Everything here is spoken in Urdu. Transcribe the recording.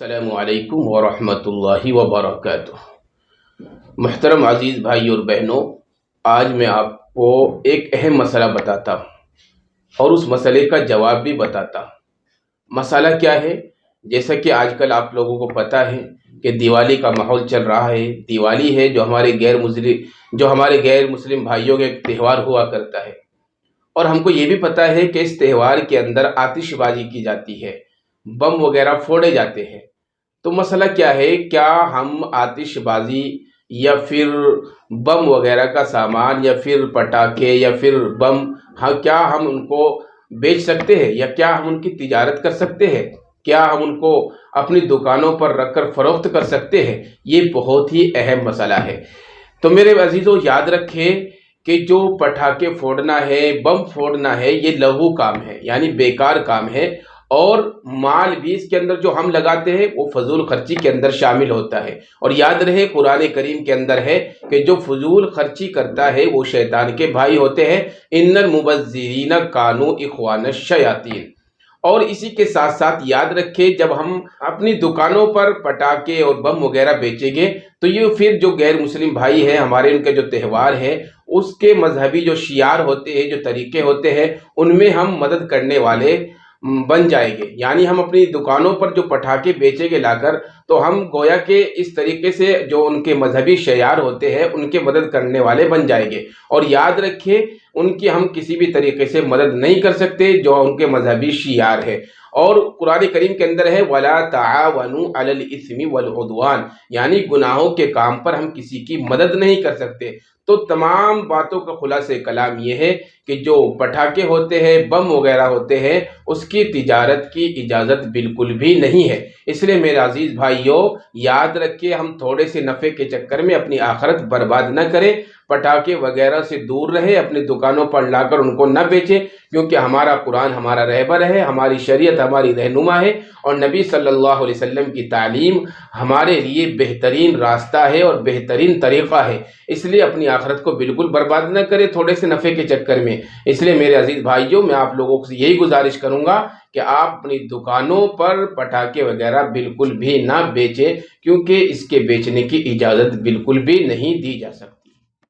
السلام علیکم ورحمۃ اللہ وبرکاتہ۔ محترم عزیز بھائی اور بہنوں، آج میں آپ کو ایک اہم مسئلہ بتاتا ہوں اور اس مسئلے کا جواب بھی بتاتا ہوں۔ مسئلہ کیا ہے؟ جیسا کہ آج کل آپ لوگوں کو پتہ ہے کہ دیوالی کا ماحول چل رہا ہے۔ دیوالی ہے جو ہمارے غیر مسلم بھائیوں کا ایک تہوار ہوا کرتا ہے، اور ہم کو یہ بھی پتہ ہے کہ اس تہوار کے اندر آتش بازی کی جاتی ہے، بم وغیرہ پھوڑے جاتے ہیں۔ تو مسئلہ کیا ہے، کیا ہم آتش بازی یا پھر بم وغیرہ کا سامان یا پھر پٹاخے یا پھر بم کیا ہم ان کو بیچ سکتے ہیں، یا کیا ہم ان کی تجارت کر سکتے ہیں؟ کیا ہم ان کو اپنی دکانوں پر رکھ کر فروخت کر سکتے ہیں؟ یہ بہت ہی اہم مسئلہ ہے۔ تو میرے عزیزوں، یاد رکھیں کہ جو پٹاخے پھوڑنا ہے، بم پھوڑنا ہے، یہ لغو کام ہے، یعنی بیکار کام ہے، اور مال بھی اس کے اندر جو ہم لگاتے ہیں وہ فضول خرچی کے اندر شامل ہوتا ہے۔ اور یاد رہے، قرآن کریم کے اندر ہے کہ جو فضول خرچی کرتا ہے وہ شیطان کے بھائی ہوتے ہیں، ان المبذرین کانوا اخوان الشیاطین۔ اور اسی کے ساتھ ساتھ یاد رکھے، جب ہم اپنی دکانوں پر پٹاخے اور بم وغیرہ بیچیں گے تو یہ پھر جو غیر مسلم بھائی ہیں ہمارے، ان کے جو تہوار ہے اس کے مذہبی جو شعار ہوتے ہیں، جو طریقے ہوتے ہیں، ان میں ہم مدد کرنے والے بن جائیں گے۔ یعنی ہم اپنی دکانوں پر جو پٹاخے بیچیں گے لا کر، تو ہم گویا کہ اس طریقے سے جو ان کے مذہبی شعار ہوتے ہیں ان کے مدد کرنے والے بن جائیں گے۔ اور یاد رکھیں، ان کی ہم کسی بھی طریقے سے مدد نہیں کر سکتے جو ان کے مذہبی شعار ہے۔ اور قرآن کریم کے اندر ہے وَلَا تَعَاوَنُوا عَلَى الْإِثْمِ وَالْعُدْوَانِ، یعنی گناہوں کے کام پر ہم کسی کی مدد نہیں کر سکتے۔ تو تمام باتوں کا خلاصہ کلام یہ ہے کہ جو پٹاخے ہوتے ہیں، بم وغیرہ ہوتے ہیں، اس کی تجارت کی اجازت بالکل بھی نہیں ہے۔ اس لیے میرے عزیز بھائیوں، یاد رکھیں، ہم تھوڑے سے نفع کے چکر میں اپنی آخرت برباد نہ کریں۔ پٹاخے وغیرہ سے دور رہے، اپنی دکانوں پر لا کر ان کو نہ بیچیں، کیونکہ ہمارا قرآن ہمارا رہبر ہے، ہماری شریعت ہماری رہنما ہے، اور نبی صلی اللہ علیہ وسلم کی تعلیم ہمارے لیے بہترین راستہ ہے اور بہترین طریقہ ہے۔ اس لیے اپنی آخرت کو بالکل برباد نہ کرے تھوڑے سے نفع کے چکر میں۔ اس لیے میرے عزیز بھائیوں، میں آپ لوگوں سے یہی گزارش کروں گا کہ آپ اپنی دکانوں پر پٹاخے وغیرہ بالکل بھی نہ بیچیں، کیونکہ اس کے بیچنے کی اجازت بالکل بھی نہیں دی جا سکتی۔